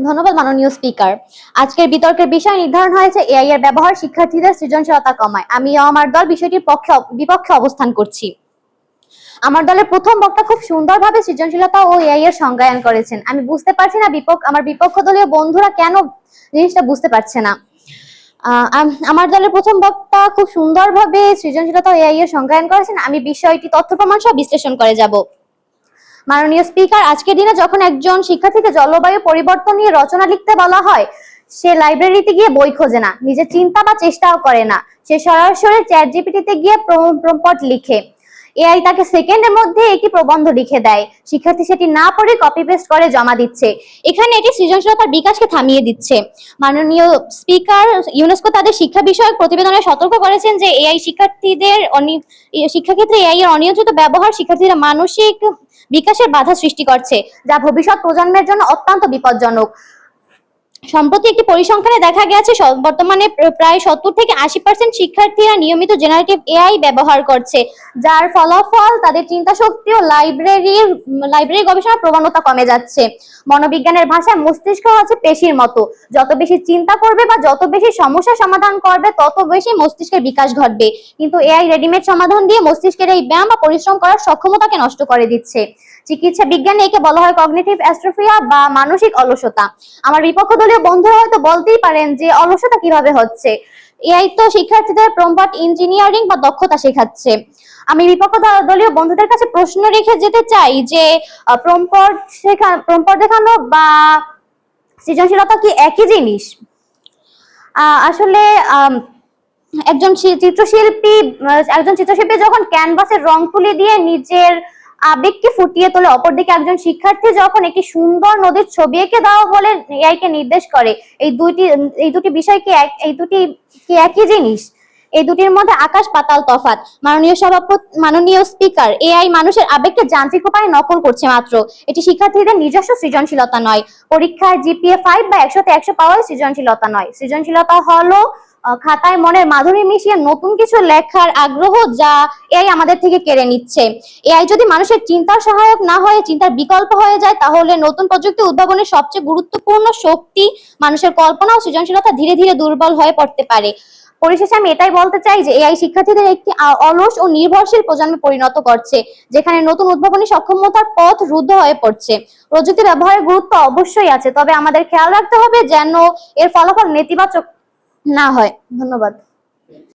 ধন্যবাদ মাননীয় স্পিকার। আজকের বিতর্কের বিষয় নির্ধারণ হয়েছে এআই এর ব্যবহার শিক্ষার্থীদের সৃজনশীলতা কমায়। আমি আমার দল বিষয়টির বিপক্ষে অবস্থান করছি। আমার দলের প্রথম বক্তা খুব সুন্দরভাবে সৃজনশীলতা ও এআই এর সংজ্ঞায়ন করেছেন। আমি বুঝতে পারছি না আমার বিপক্ষ দলীয় বন্ধুরা কেন জিনিসটা বুঝতে পারছে না। আমার দলের প্রথম বক্তা খুব সুন্দরভাবে সৃজনশীলতা ও এআই এর সংজ্ঞায়ন করেছেন। আমি বিষয়টি তথ্য প্রমাণ সহ বিশ্লেষণ করে যাব। মাননীয় স্পিকার, আজকের দিনে যখন একজন শিক্ষার্থীকে জলবায়ু পরিবর্তন নিয়ে রচনা লিখতে বলা হয়, সে লাইব্রেরিতে গিয়ে বই খোঁজে না, নিজের চিন্তা বা চেষ্টাও করে না, সে সরাসরি চ্যাটজিপিটিতে গিয়ে প্রম্পট লিখে। এআই তাকে সেকেন্ডের মধ্যে একটি প্রবন্ধ লিখে দেয়। শিক্ষার্থী সেটি না পড়ে কপি পেস্ট করে জমা দিচ্ছে। এখানে এটি সৃজনশীলতার বিকাশকে থামিয়ে দিচ্ছে। মাননীয় স্পিকার, ইউনেস্কো তাদের শিক্ষা বিষয়ক প্রতিবেদনে সতর্ক করেছেন যে এআই শিক্ষাক্ষেত্রে এআই এর অনিয়ন্ত্রিত ব্যবহার শিক্ষার্থীদের মানসিক বিকাশের বাধা সৃষ্টি করছে, যা ভবিষ্যৎ প্রজন্মের জন্য অত্যন্ত বিপজ্জনক। সম্প্রতি একটি পরিসংখ্যানে দেখা গেছে বর্তমানে প্রায় 70 থেকে 80% শিক্ষার্থীরা নিয়মিত জেনারেটিভ এআই ব্যবহার করছে, যার ফলাফল তাদের চিন্তা শক্তি ও লাইব্রেরি গবেষণার প্রবণতা কমে যাচ্ছে। মনোবিজ্ঞানের ভাষায় মস্তিষ্ক হচ্ছে পেশির মতো, যত বেশি চিন্তা করবে বা যত বেশি সমস্যা সমাধান করবে তত বেশি মস্তিষ্কের বিকাশ ঘটবে, কিন্তু এআই রেডিমেড সমাধান দিয়ে মস্তিষ্কের এই ব্যায়াম বা পরিশ্রম করার সক্ষমতাকে নষ্ট করে দিচ্ছে। চিকিৎসা বিজ্ঞানে একে বলা হয় কগনিটিভ অ্যাস্ট্রোফিয়া বা মানসিক অলসতা। আমার বিপক্ষ দলীয় বন্ধুরা হয়তো বলতেই পারেন যে অলসতা কিভাবে হচ্ছে, এআই তো শিক্ষার্থীদের প্রম্পট ইঞ্জিনিয়ারিং বা দক্ষতা শেখাচ্ছে। আমি বিপক্ষ দলীয় বন্ধুদের কাছে প্রশ্ন রেখে যেতে চাই যে প্রম্পট দেখানো বা সৃজনশীলতা কি একই জিনিস? আসলে একজন চিত্রশিল্পী যখন ক্যানভাসের রং তুলি দিয়ে নিজের আবেগকে ফুটিয়ে তোলে, অপরদিকে একজন শিক্ষার্থী যখন একটি সুন্দর নদীর ছবি এঁকে দাও বলে এআই কে নির্দেশ করে, এই দুটি বিষয় কি একই জিনিস? এই দুটির মধ্যে আকাশ পাতাল তফাৎ। মাননীয় স্পিকার, এআই মানুষের আবেগকে যান্ত্রিক উপায়ে নকল করছে মাত্র। এটি শিক্ষার্থীদের নিজস্ব সৃজনশীলতা নয়। পরীক্ষায় জিপিএ 5 বা 100-তে 100 পাওয়াই সৃজনশীলতা নয়। সৃজনশীলতা হলো খাতায় মনের মাধুরী মিশিয়ে নতুন কিছু লেখার আগ্রহ, যা এআই আমাদের থেকে কেড়ে নিচ্ছে। এআই যদি মানুষের চিন্তার সহায়ক না হয়ে চিন্তার বিকল্প হয়ে যায়, তাহলে নতুন প্রযুক্তি উদ্ভাবনের সবচেয়ে গুরুত্বপূর্ণ শক্তি মানুষের কল্পনা ও সৃজনশীলতা ধীরে ধীরে দুর্বল হয়ে পড়তে পারে। পরিশেষে আমি এটাই বলতে চাই যে এআই শিক্ষার্থীদের একটি অলস ও নির্ভরশীল প্রজন্মে পরিণত করছে, যেখানে নতুন উদ্ভাবনী সক্ষমতার পথ রুদ্ধ হয়ে পড়ছে। প্রযুক্তি ব্যবহারের গুরুত্ব অবশ্যই আছে, তবে আমাদের খেয়াল রাখতে হবে যেন এর ফলাফল নেতিবাচক না হয়। ধন্যবাদ।